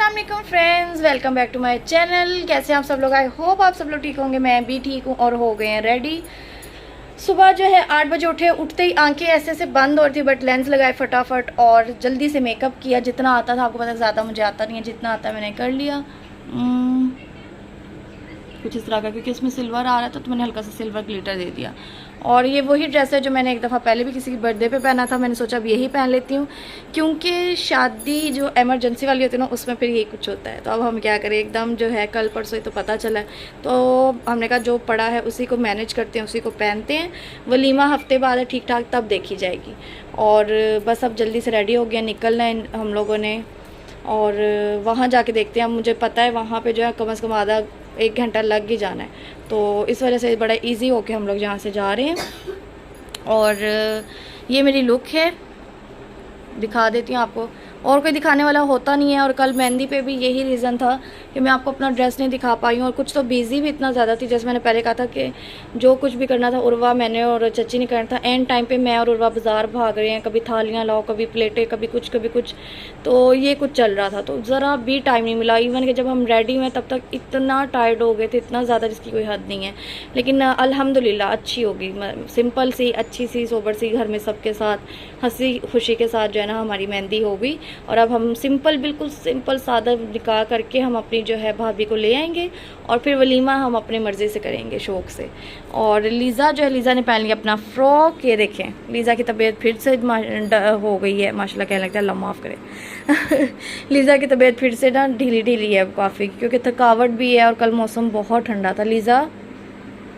अस्सलाम वालेकुम friends, welcome back to my channel. कैसे हैं आप सब लोग? आई होप आप सब लोग ठीक होंगे। मैं भी ठीक हूँ और हो गए हैं रेडी। सुबह जो है 8 बजे उठे। उठते ही आंखें ऐसे ऐसे बंद हो रही थी, बट लेंस लगाए फटाफट और जल्दी से मेकअप किया। जितना आता था, आपको पता है ज़्यादा मुझे आता नहीं है, जितना आता है मैंने कर लिया। कुछ इस तरह का, क्योंकि इसमें सिल्वर आ रहा था तो मैंने हल्का सा सिल्वर ग्लिटर दे दिया। और ये वही ड्रेस है जो मैंने एक दफ़ा पहले भी किसी की बर्थडे पे पहना था। मैंने सोचा अब यही पहन लेती हूँ, क्योंकि शादी जो एमरजेंसी वाली होती है ना, उसमें फिर यही कुछ होता है। तो अब हम क्या करें, एकदम जो है कल परसों ही तो पता चला है, तो हमने कहा जो पड़ा है उसी को मैनेज करते हैं, उसी को पहनते हैं। वलीमा हफ्ते बाद है ठीक ठाक, तब देखी जाएगी। और बस अब जल्दी से रेडी हो गया, निकलना है हम लोगों ने और वहाँ जाके देखते हैं। अब मुझे पता है वहाँ पे जो है कम से कम आधा 1 घंटा लग ही जाना है, तो इस वजह से बड़ा इजी होके हम लोग यहाँ से जा रहे हैं। और ये मेरी लुक है, दिखा देती हूँ आपको। और कोई दिखाने वाला होता नहीं है। और कल मेहंदी पे भी यही रीज़न था कि मैं आपको अपना ड्रेस नहीं दिखा पाई हूँ। और कुछ तो बिज़ी भी इतना ज़्यादा थी, जैसे मैंने पहले कहा था कि जो कुछ भी करना था उर्वा मैंने और चची ने करना था। एंड टाइम पे मैं और उर्वा बाज़ार भाग रहे हैं, कभी थालियाँ लाओ, कभी प्लेटें, कभी कुछ, तो ये कुछ चल रहा था, तो ज़रा भी टाइम नहीं मिला। इवन कि जब हम रेडी हुए तब तक इतना टायर्ड हो गए थे, इतना ज़्यादा जिसकी कोई हद नहीं है। लेकिन अल्हम्दुलिल्लाह अच्छी होगी, सिंपल सी, अच्छी सी, सोबर सी, घर में सबके साथ हंसी खुशी के साथ जो है ना हमारी मेहंदी होगी। और अब हम सिंपल, बिल्कुल सिंपल सादा निकाह करके हम अपनी जो है भाभी को ले आएंगे और फिर वलीमा हम अपनी मर्ज़ी से करेंगे, शौक़ से। और लीज़ा जो है, लीज़ा ने पहन लिया अपना फ़्रॉक। ये देखें, लीज़ा की तबीयत फिर से हो गई है, माशाल्लाह कहने लगता है, अल्लाह माफ़ करे। लीज़ा की तबीयत फिर से ना ढीली है काफ़ी, क्योंकि थकावट भी है और कल मौसम बहुत ठंडा था।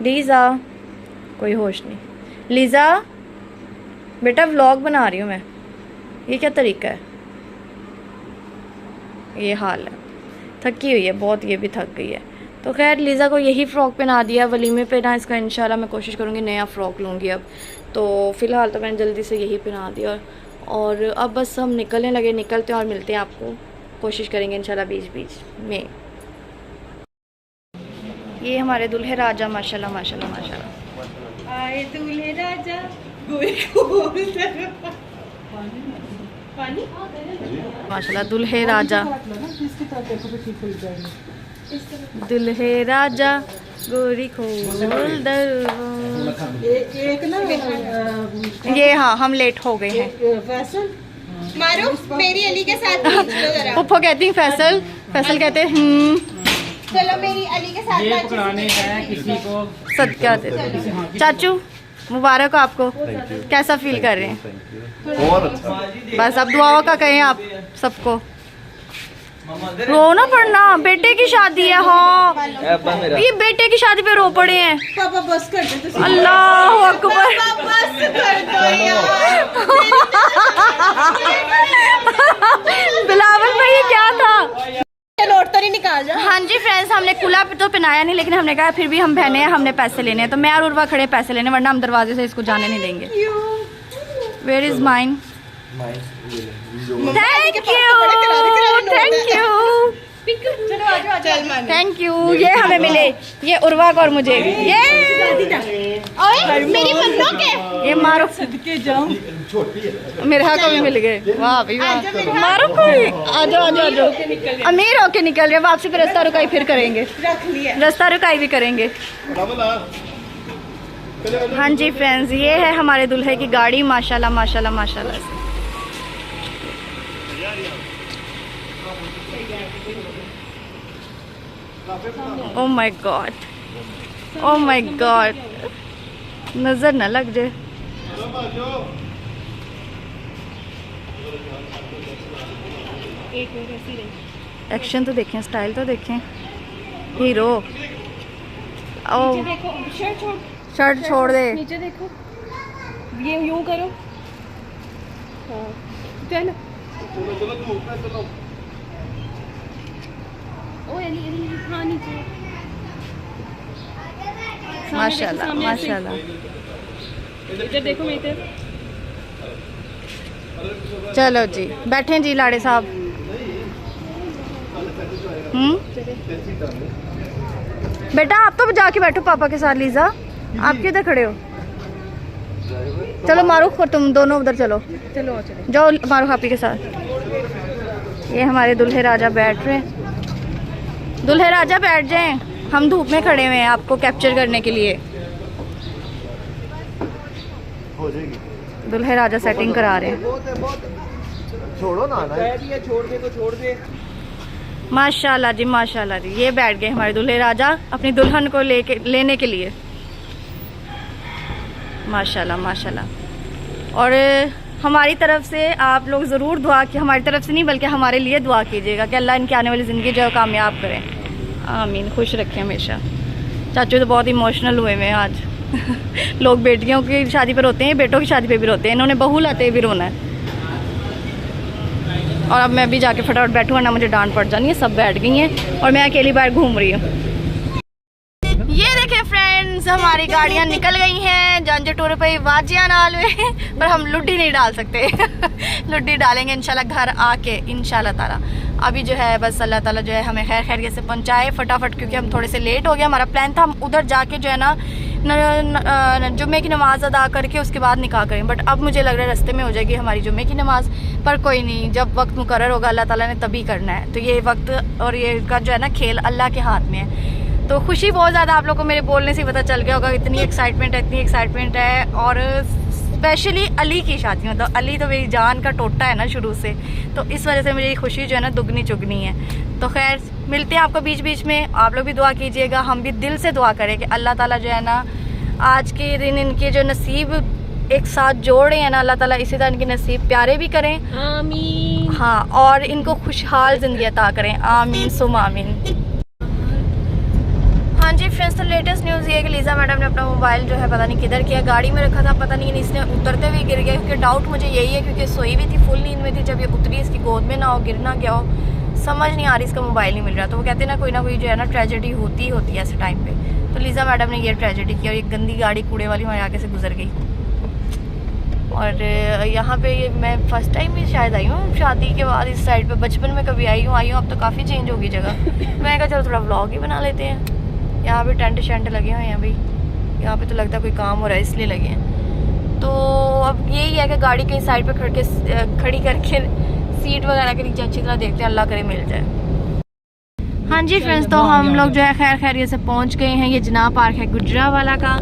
लीज़ा कोई होश नहीं। लीज़ा बेटा व्लॉग बना रही हूँ मैं, ये क्या तरीका है? ये हाल है, थकी हुई है बहुत, ये भी थक गई है। तो खैर लीज़ा को यही फ़्रॉक पहना दिया वलीमे पे ना, इसका इंशाल्लाह मैं कोशिश करूँगी नया फ़्रॉक लूँगी अब। तो फ़िलहाल तो मैंने जल्दी से यही पहना दिया और अब बस हम निकलने लगे, निकलते हैं और मिलते हैं आपको, कोशिश करेंगे इंशाल्लाह बीच में। ये हमारे दूल्हे राजा, माशाल्लाह माशाल्लाह माशाल्लाह। आए दूल्हे राजा, माशाल्लाह दूल्हे राजा, दूल्हे राजा गोरी खोल एक ना ये। हाँ हम लेट हो गए हैं। फैसल मारो मेरी अली के साथ पप्पो कहती फैसल, फैसल कहते चलो मेरी अली के साथ ये पकड़ाने हैं किसी को। सदका दे। चाचू मुबारक हो आपको, कैसा फील कर रहे हैं? और अच्छा। बस अब दुआओं का कहें आप सबको। रो ना पड़ना, बेटे की शादी है। हाँ ये बेटे की शादी पे रो पड़े हैं। पापा बस कर दे तो। अल्लाह अकबर, बस कर दो यार। बिलावल भाई ये क्या था? नोट तो नहीं निकाल जा। हाँ जी फ्रेंड्स, हमने कुला तो पहनाया नहीं, लेकिन हमने कहा फिर भी हम बहने हैं, हमने पैसे लेने हैं। तो मैं और उर्वा खड़े पैसे लेने, वरना हम दरवाजे से इसको जाने नहीं देंगे। Where is mine? Thank you. ये हमें मिले, ये उर्वा को और मुझे। ये मेरी मन्नों के ये मारो सदके जाऊं, मेरे हाथ को भी मिल गए। वाह भाई वाह, मारो कोई। आ जाओ अमीर होके निकल रहे। वापसी पे रास्ता रुकाई फिर करेंगे, रख लिया रास्ता रुकाई भी करेंगे। हाँ जी फ्रेंड्स, ये है हमारे दूल्हे की गाड़ी, माशाल्लाह माशाल्लाह माशाल्लाह से। Oh my God, oh my God, नजर ना लग जाए। एक्शन तो देखें, स्टाइल तो देखें, हीरो। ओ देखो शर्ट छोड़ दे। नीचे देखो, ये यूं करो। हाँ चलो ओ अली हाँ नीचे। माशाल्लाह माशाल्लाह। इधर देखो मेरी तरफ। चलो जी बैठे जी लाड़े साहब। बेटा आप तो जाके बैठो पापा के साथ। लीजा आप क्यों इधर खड़े हो? चलो मारूफ और तुम दोनों उधर चलो, चलो जाओ मारूफ आपी के साथ। ये हमारे दूल्हे राजा बैठ रहे हैं। दूल्हे राजा बैठ जाएं, हम धूप में खड़े हुए हैं आपको कैप्चर करने के लिए। हो जाएगी। दूल्हे राजा सेटिंग करा रहे हैं। छोड़ो ना छोड़ दे तो छोड़ दे। माशाल्लाह जी, माशाल्लाह जी। ये बैठ गए हमारे दूल्हे राजा अपनी दुल्हन को लेने के लिए। माशाल्लाह माशाल्लाह। और हमारी तरफ से आप लोग ज़रूर दुआ की, हमारी तरफ से नहीं बल्कि हमारे लिए दुआ कीजिएगा कि अल्लाह इनकी आने वाली ज़िंदगी जो है कामयाब करें। आमीन, खुश रखें हमेशा। चाचू तो बहुत इमोशनल हुए हैं आज। लोग बेटियों की शादी पर रोते हैं, बेटों की शादी पे भी रोते हैं, इन्होंने बहू लाते हुए भी रोना है। और अब मैं भी जाके फटाफट बैठूँ वरना मुझे डांट पड़ जानी है। सब बैठ गई हैं और मैं अकेली बाहर घूम रही हूँ। ये देखें फ्रेंड्स, हमारी गाड़ियाँ निकल गई हैं। जांजे टूर पे वाजिया नाल में, पर हम लुड्डी नहीं डाल सकते। लुड्डी डालेंगे इंशाल्लाह घर आके, इंशाल्लाह ताला। अभी जो है बस अल्लाह ताला जो है हमें खैर खैरियत से पहुँचाए फटाफट, क्योंकि हम थोड़े से लेट हो गए। हमारा प्लान था हम उधर जाके जो है ना जुम्मे की नमाज अदा करके उसके बाद निकाह करें, बट अब मुझे लग रहा है रास्ते में हो जाएगी हमारी जुम्मे की नमाज। पर कोई नहीं, जब वक्त मुकर्रर होगा अल्लाह ताला ने तभी करना है। तो ये वक्त और ये का जो है ना खेल अल्लाह के हाथ में है। तो खुशी बहुत ज़्यादा, आप लोगों को मेरे बोलने से पता चल गया होगा इतनी एक्साइटमेंट है, इतनी एक्साइटमेंट है। और स्पेशली अली की शादी, मतलब अली तो मेरी जान का टोटा है ना शुरू से, तो इस वजह से मेरी खुशी जो है ना दुगनी चुगनी है। तो खैर मिलते हैं आपको बीच बीच में। आप लोग भी दुआ कीजिएगा, हम भी दिल से दुआ करें कि अल्लाह ताला जो है ना आज के दिन इनके जो नसीब एक साथ जोड़े हैं ना, अल्लाह ताला इसी तरह इनके नसीब प्यारे भी करें। आमीन। हाँ, और इनको खुशहाल ज़िंदगी अता करें। आमीन सुम आमीन। हाँ जी फ्रेंड्स, तो लेटेस्ट न्यूज़ ये है कि लीज़ा मैडम ने अपना मोबाइल जो है पता नहीं किधर किया, गाड़ी में रखा था, पता नहीं इसने उतरते हुए गिर गया। क्योंकि डाउट मुझे यही है क्योंकि सोई हुई थी, फुल नींद में थी, जब ये उतरी इसकी गोद में ना हो, गिर ना गया हो, समझ नहीं आ रही, इसका मोबाइल नहीं मिल रहा। तो वो कहते हैं ना कोई जो है ना ट्रेजेडी होती है ऐसे टाइम पे। तो लीज़ा मैडम ने ये ट्रेजेडी की और एक गंदी गाड़ी कूड़े वाली हमारे आगे से गुजर गई। और यहाँ पे ये मैं फ़र्स्ट टाइम ही शायद आई हूँ शादी के बाद इस साइड पे। बचपन में कभी आई हूँ, अब तो काफ़ी चेंज होगी जगह। मैं कहा चलो थोड़ा व्लॉग ही बना लेते हैं। यहाँ पे टेंट शेंट लगे हुए हैं भाई, यहाँ पे तो लगता है कोई काम हो रहा है इसलिए लगे हैं। तो अब यही है कि गाड़ी कहीं साइड पे खड़ी करके सीट वगैरह के नीचे अच्छी तरह देखते हैं, अल्लाह करे मिल जाए। हाँ जी फ्रेंड्स, तो हम लोग जो है खैर खैरियत से पहुँच गए हैं। ये जना पार्क है गुजरावाला का।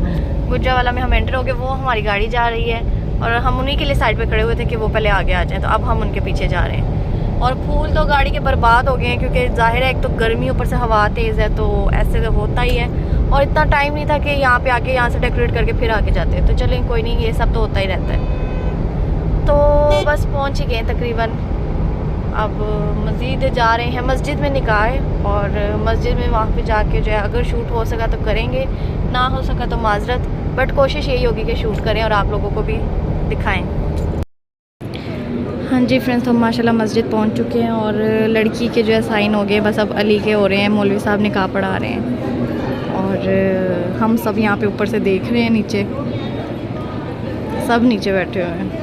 गुजरावाला में हम एंटर हो गए, वो हमारी गाड़ी जा रही है और हम उन्हीं के लिए साइड पे खड़े हुए थे कि वो पहले आगे आ जाएं। तो अब हम उनके पीछे जा रहे हैं। और फूल तो गाड़ी के बर्बाद हो गए हैं क्योंकि जाहिर है एक तो गर्मी ऊपर से हवा तेज़ है, तो ऐसे तो होता ही है। और इतना टाइम नहीं था कि यहाँ पे आके यहाँ से डेकोरेट करके फिर आगे जाते हैं। तो चलें कोई नहीं, ये सब तो होता ही रहता है। तो बस पहुँच ही गए तकरीबन। अब मस्जिद जा रहे हैं, मस्जिद में निकाह है और मस्जिद में वहाँ पे जाके जो है अगर शूट हो सका तो करेंगे, ना हो सका तो माजरत, बट कोशिश यही होगी कि शूट करें और आप लोगों को भी दिखाएं। हाँ जी फ्रेंड्स, तो माशाल्लाह मस्जिद पहुँच चुके हैं और लड़की के जो है साइन हो गए, बस अब अली के हो रहे हैं। मौलवी साहब निकाह पढ़ा रहे हैं और हम सब यहाँ पे ऊपर से देख रहे हैं, नीचे सब नीचे बैठे हुए हैं।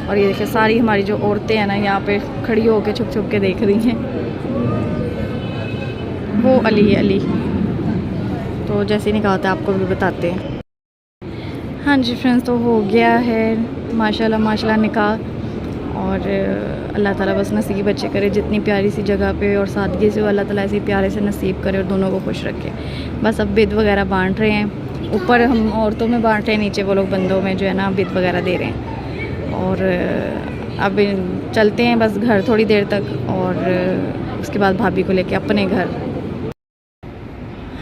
और ये देखिए सारी हमारी जो औरतें हैं ना यहाँ पे खड़ी होकर छुप छुप के देख रही हैं। वो अली है, अली। तो जैसे नहीं कहा था आपको भी बताते हैं। हाँ जी फ्रेंड्स, तो हो गया है माशाल्लाह माशाल्लाह निकाह। और अल्लाह ताला बस नसीब अच्छे करे, जितनी प्यारी सी जगह पे और सादगी से अल्लाह ताला ऐसे प्यारे से नसीब करे और दोनों को खुश रखे। बस अब बिद वगैरह बांट रहे हैं, ऊपर हम औरतों में बांट रहे हैं, नीचे वो लोग बंदों में जो है ना बिद वगैरह दे रहे हैं। और अब चलते हैं बस घर थोड़ी देर तक और उसके बाद भाभी को लेके अपने घर।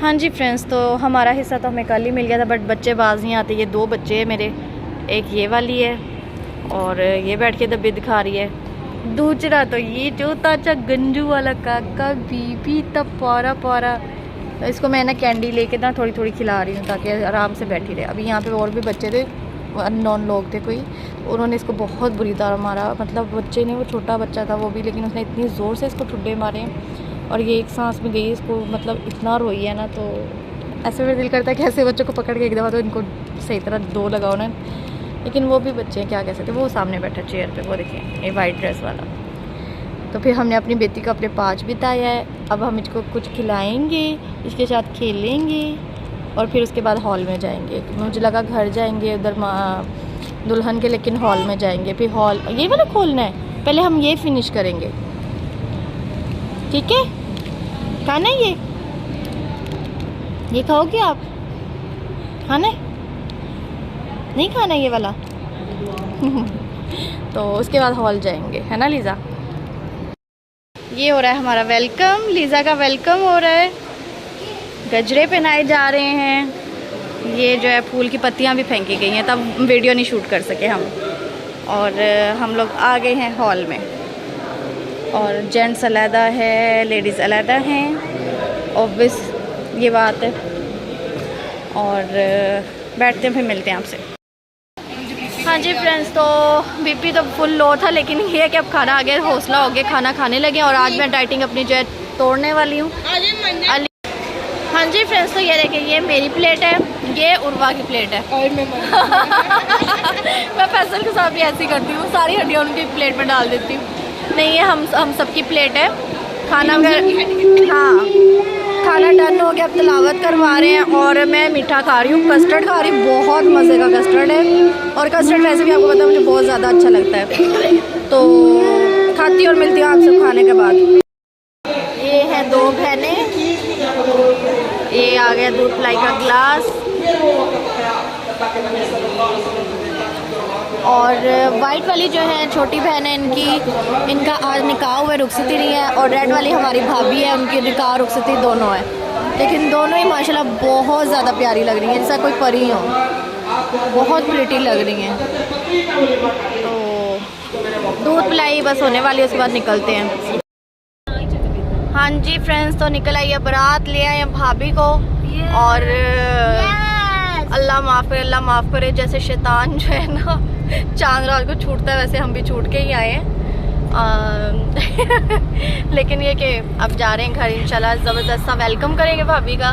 हाँ जी फ्रेंड्स, तो हमारा हिस्सा तो हमें कल ही मिल गया था, बट बच्चे बाज नहीं आते। ये दो बच्चे हैं मेरे, एक ये वाली है और ये बैठ के दबे दिखा रही है। दूसरा तो ये जो ताचा गंजू वाला काका बीबी तब पारा पारा। तो इसको मैं ना कैंडी लेके ना थोड़ी थोड़ी खिला रही हूँ ताकि आराम से बैठी रहे। अभी यहाँ पे और भी बच्चे थे, अननोन लोग थे कोई, उन्होंने इसको बहुत बुरी तरह मारा। मतलब बच्चे ने, वो छोटा बच्चा था वो भी, लेकिन उसने इतनी ज़ोर से इसको ठुड्डे मारे और ये एक सांस में गई इसको, मतलब इतना रोई है ना। तो ऐसे में दिल करता है कि ऐसे बच्चों को पकड़ के एक दफ़ा तो इनको सही तरह दो लगाओ ना। लेकिन वो भी बच्चे हैं, क्या कह सकते। वो सामने बैठा चेयर पे, वो देखिए ये वाइट ड्रेस वाला। तो फिर हमने अपनी बेटी को अपने पाँच बिताया है। अब हम इसको कुछ खिलाएँगे, इसके साथ खेलेंगे और फिर उसके बाद हॉल में जाएंगे। मुझे लगा घर जाएंगे उधर दुल्हन के, लेकिन हॉल में जाएंगे। फिर हॉल ये वाला खोलना है, पहले हम ये फिनिश करेंगे। ठीक है, खाना है ये खाओगे आप? खाना है? नहीं खाना ये वाला? तो उसके बाद हॉल जाएंगे, है ना लीज़ा? ये हो रहा है हमारा वेलकम, लीज़ा का वेलकम हो रहा है। गजरे पहनाए जा रहे हैं। ये जो है फूल की पत्तियां भी फेंकी गई हैं, तब वीडियो नहीं शूट कर सके हम। और हम लोग आ गए हैं हॉल में, और जेंट्स अलहदा है, लेडीज़ अलहदा हैं, ऑब्वियस ये बात है। और बैठते हैं, फिर मिलते हैं आपसे। हाँ जी फ्रेंड्स, तो बीपी तो फुल लो था, लेकिन ये है कि अब खाना आ गया, हौसला हो गया, खाना खाने लगे। और आज मैं डाइटिंग अपनी जो है तोड़ने वाली हूँ। हाँ जी फ्रेंड्स, तो ये देखिए, ये मेरी प्लेट है, ये उर्वा की प्लेट है। और मैं मैं फैसल के साथ भी ऐसी करती हूँ, सारी हड्डियाँ उनकी प्लेट में डाल देती हूँ। नहीं, ये हम सबकी प्लेट है। खाना हाँ, खाना डन हो गया, अब तिलावत करवा रहे हैं। और मैं मीठा खा रही हूँ, कस्टर्ड खा रही हूँ, बहुत मज़े का कस्टर्ड है। और कस्टर्ड वैसे भी आपको पता है मुझे बहुत ज़्यादा अच्छा लगता है। तो खाती और मिलती हूँ आपसे खाने के बाद। ये हैं दो बहनें, ये आ गया दूध पिलाई का ग्लास। और वाइट वाली जो है छोटी बहन है इनका आज निकाह हुआ, रुखसती नहीं है। और रेड वाली हमारी भाभी है, उनकी निकाह रुखसती दोनों है। लेकिन दोनों ही माशाल्लाह बहुत ज़्यादा प्यारी लग रही हैं, जैसा कोई परी हो, बहुत प्रिटी लग रही हैं। तो दूध पिलाई बस होने वाली है, उसके बाद निकलते हैं। हाँ जी फ्रेंड्स, तो निकल आई है बारात, ले आए हैं भाभी को। और अल्लाह माफ़ करे, अल्लाह माफ़ करे। जैसे शैतान जो है ना चांद रात को छूटता है, वैसे हम भी छूट के ही आए हैं। लेकिन ये कि अब जा रहे हैं घर, इंशाल्लाह ज़बरदस्त सा वेलकम करेंगे भाभी का।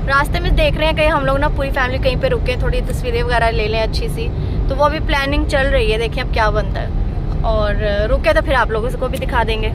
रास्ते में देख रहे हैं कहीं हम लोग ना पूरी फैमिली कहीं पे रुके, थोड़ी तस्वीरें वगैरह ले लें अच्छी सी। तो वो अभी प्लानिंग चल रही है, देखिए अब क्या बनता है। और रुके तो फिर आप लोगों को भी दिखा देंगे।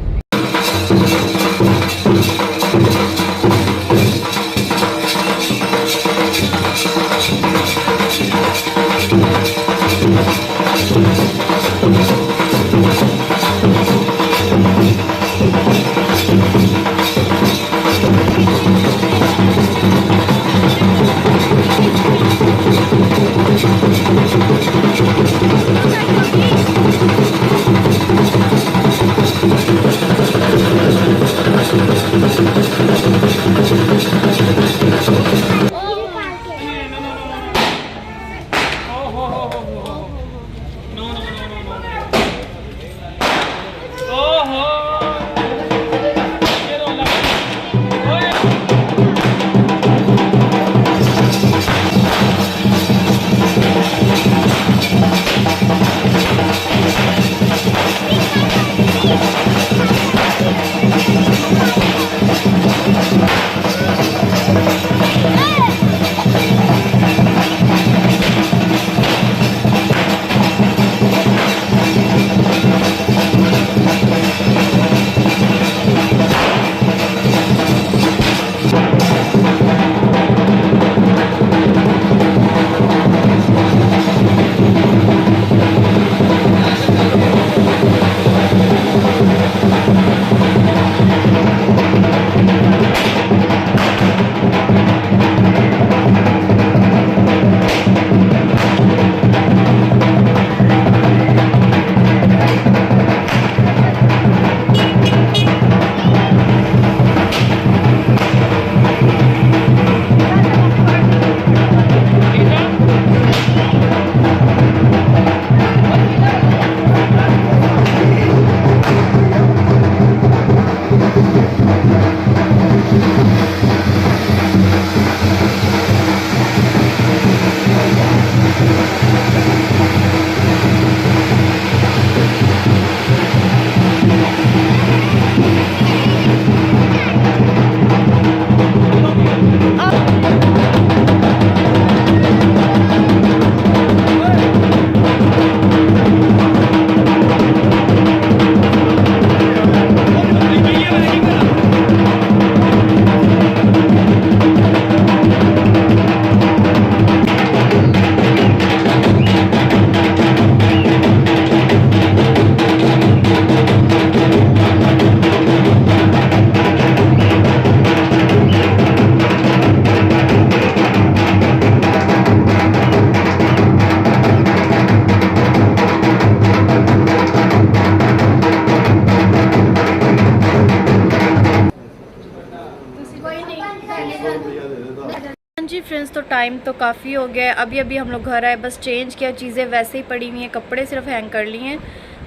फ्रेंड्स, तो टाइम तो काफ़ी हो गया है। अभी अभी हम लोग घर आए, बस चेंज किया, चीज़ें वैसे ही पड़ी हुई हैं, कपड़े सिर्फ हैंग कर लिए हैं,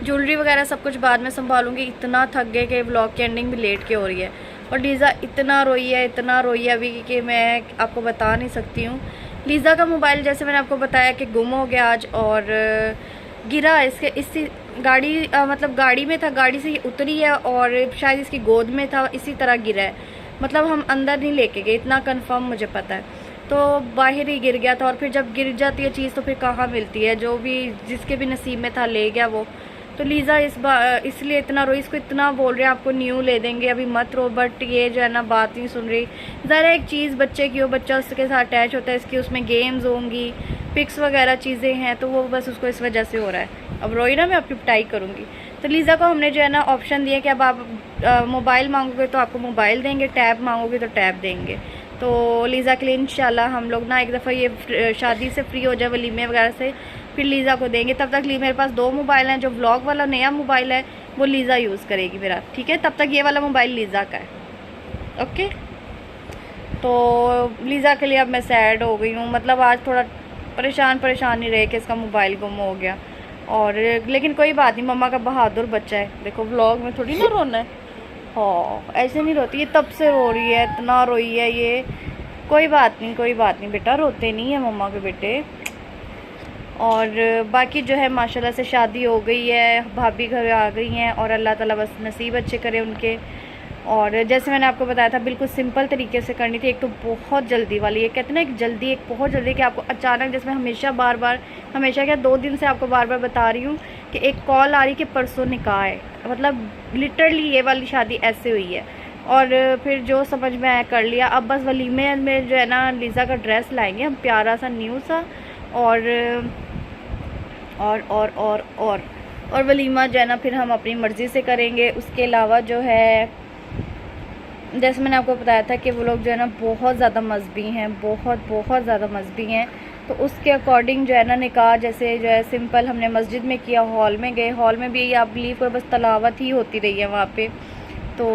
ज्वेलरी वगैरह सब कुछ बाद में संभालूंगी। इतना थक गए कि व्लॉग की एंडिंग भी लेट के हो रही है। और लीज़ा इतना रोई है अभी कि मैं आपको बता नहीं सकती हूँ। लीज़ा का मोबाइल जैसे मैंने आपको बताया कि गुम हो गया आज, और गिरा इसी गाड़ी मतलब गाड़ी में था, गाड़ी से ये उतरी है और शायद इसकी गोद में था, इसी तरह गिरा है। मतलब हम अंदर नहीं लेके गए, इतना कंफर्म मुझे पता है। तो बाहर ही गिर गया था, और फिर जब गिर जाती है चीज़ तो फिर कहाँ मिलती है, जो भी जिसके भी नसीब में था ले गया वो। तो लीज़ा इसलिए इतना रोई, इसको इतना बोल रहे हैं आपको न्यू ले देंगे, अभी मत रो, बट ये जो है ना बात नहीं सुन रही। ज़रा एक चीज़ बच्चे की हो, बच्चा उसके साथ अटैच होता है, इसकी उसमें गेम्स होंगी, पिक्स वगैरह चीज़ें हैं, तो वो बस उसको इस वजह से हो रहा है। अब रोई ना, मैं अपनी पिटाई करूँगी। तो लीज़ा को हमने जो है ना ऑप्शन दिया कि अब आप मोबाइल मांगोगे तो आपको मोबाइल देंगे, टैब मांगोगे तो टैब देंगे। तो लीज़ा के लिए इंशाल्लाह हम लोग ना एक दफ़ा ये शादी से फ्री हो जाए, वलीमे वगैरह से, फिर लीज़ा को देंगे। तब तक मेरे पास 2 मोबाइल हैं, जो व्लॉग वाला नया मोबाइल है वो लीज़ा यूज़ करेगी मेरा, ठीक है। तब तक ये वाला मोबाइल लीज़ा का है, ओके। तो लीज़ा के लिए अब मैं सैड हो गई हूँ, मतलब आज थोड़ा परेशान ही रहे कि इसका मोबाइल गुम हो गया। और लेकिन कोई बात नहीं, मम्मा का बहादुर बच्चा है। देखो व्लॉग में थोड़ी ना रोना है, हाँ ऐसे नहीं रोती, ये तब से रो रही है, इतना रोई है ये। कोई बात नहीं बेटा, रोते नहीं है मम्मा के बेटे। और बाकी जो है माशाल्लाह से शादी हो गई है, भाभी घर आ गई हैं, और अल्लाह ताला बस नसीब अच्छे करे उनके। और जैसे मैंने आपको बताया था बिल्कुल सिंपल तरीके से करनी थी। एक तो बहुत जल्दी वाली, ये कहते हैं ना एक बहुत जल्दी कि आपको अचानक, जिसमें हमेशा क्या 2 दिन से आपको बार बार बता रही हूँ कि एक कॉल आ रही कि परसों निकाह है, मतलब लिटरली ये वाली शादी ऐसे हुई है। और फिर जो समझ में आया कर लिया। अब बस वलीमे में जो है ना लीज़ा का ड्रेस लाएंगे हम, प्यारा सा न्यू सा, और वलीमा जो है ना फिर हम अपनी मर्ज़ी से करेंगे। उसके अलावा जो है जैसे मैंने आपको बताया था कि वो लोग जो है ना बहुत ज़्यादा मजहबी हैं, बहुत ज़्यादा मजहबी हैं। तो उसके अकॉर्डिंग जो है ना निकाह जैसे जो है सिंपल हमने मस्जिद में किया, हॉल में गए, हॉल में भी आप बिलीव करो बस तलावत ही होती रही है वहाँ पे। तो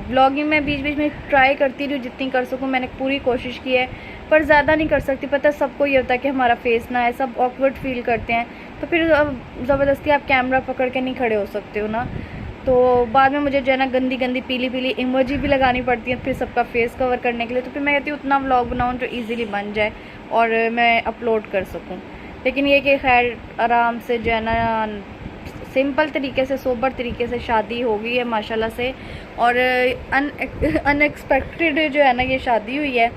व्लॉगिंग में बीच बीच में ट्राई करती रही, जितनी कर सकूँ मैंने पूरी कोशिश की है, पर ज़्यादा नहीं कर सकती। पता है सबको ये होता है कि हमारा फेस ना है, सब ऑकवर्ड फील करते हैं, तो फिर ज़बरदस्ती आप कैमरा पकड़ के नहीं खड़े हो सकते हो ना। तो बाद में मुझे जो है ना गंदी पीली इमोजी भी लगानी पड़ती है फिर सबका फेस कवर करने के लिए। तो फिर मैं कहती हूँ उतना व्लॉग बनाऊँ जो इजीली बन जाए और मैं अपलोड कर सकूँ। लेकिन ये कि खैर आराम से जो है ना सिंपल तरीके से, सोबर तरीके से शादी हो गई है माशाल्लाह से। और अनएक्सपेक्टेड जो है ना ये शादी हुई है,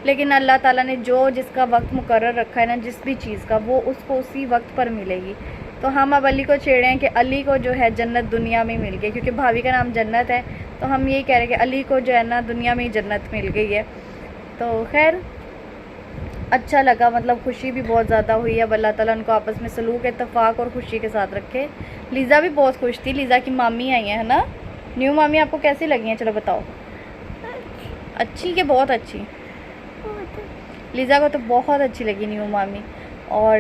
लेकिन अल्लाह ताला ने जो जिसका वक्त मुकर्रर रखा है ना जिस भी चीज़ का, वो उसको उसी वक्त पर मिलेगी। तो हम अब अली को छेड़े हैं कि अली को जो है जन्नत दुनिया में मिल गई, क्योंकि भाभी का नाम जन्नत है। तो हम यही कह रहे हैं कि अली को जो है ना दुनिया में ही जन्नत मिल गई है। तो खैर अच्छा लगा, मतलब खुशी भी बहुत ज़्यादा हुई है। अब अल्लाह ताला उनको आपस में सलूक, इत्तेफाक और खुशी के साथ रखे। लीज़ा भी बहुत खुश थी, लीज़ा की मामी आई है ना, न्यू मामी आपको कैसी लगी हैं? चलो बताओ। अच्छी कि बहुत अच्छी? लीज़ा को तो बहुत अच्छी लगी न्यू मामी। और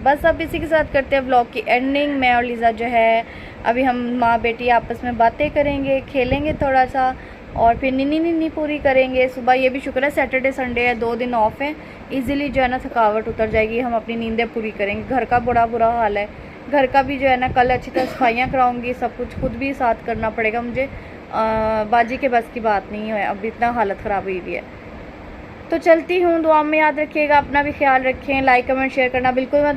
बस अब इसी के साथ करते हैं व्लॉग की एंडिंग। मैं और लीज़ा जो है अभी हम माँ बेटी आपस में बातें करेंगे, खेलेंगे थोड़ा सा, और फिर नीनी पूरी करेंगे। सुबह ये भी शुक्र है सैटरडे संडे है, 2 दिन ऑफ है, इजीली जो है ना थकावट उतर जाएगी, हम अपनी नींदें पूरी करेंगे। घर का बड़ा बुरा हाल है, घर का भी जो है ना कल अच्छी तरह सफाइयाँ कराऊँगी, सब कुछ खुद भी साथ करना पड़ेगा मुझे। बाजी के बस की बात नहीं है, अब इतना हालत ख़राब हुई है। तो चलती हूँ, दुआ में याद रखिएगा, अपना भी ख्याल रखें, लाइक कमेंट शेयर करना बिल्कुल मत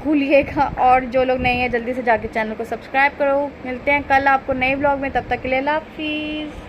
भूलिएगा। और जो लोग नए हैं जल्दी से जाके चैनल को सब्सक्राइब करो। मिलते हैं कल आपको नए व्लॉग में, तब तक के लिए अल्लाह हाफिज़।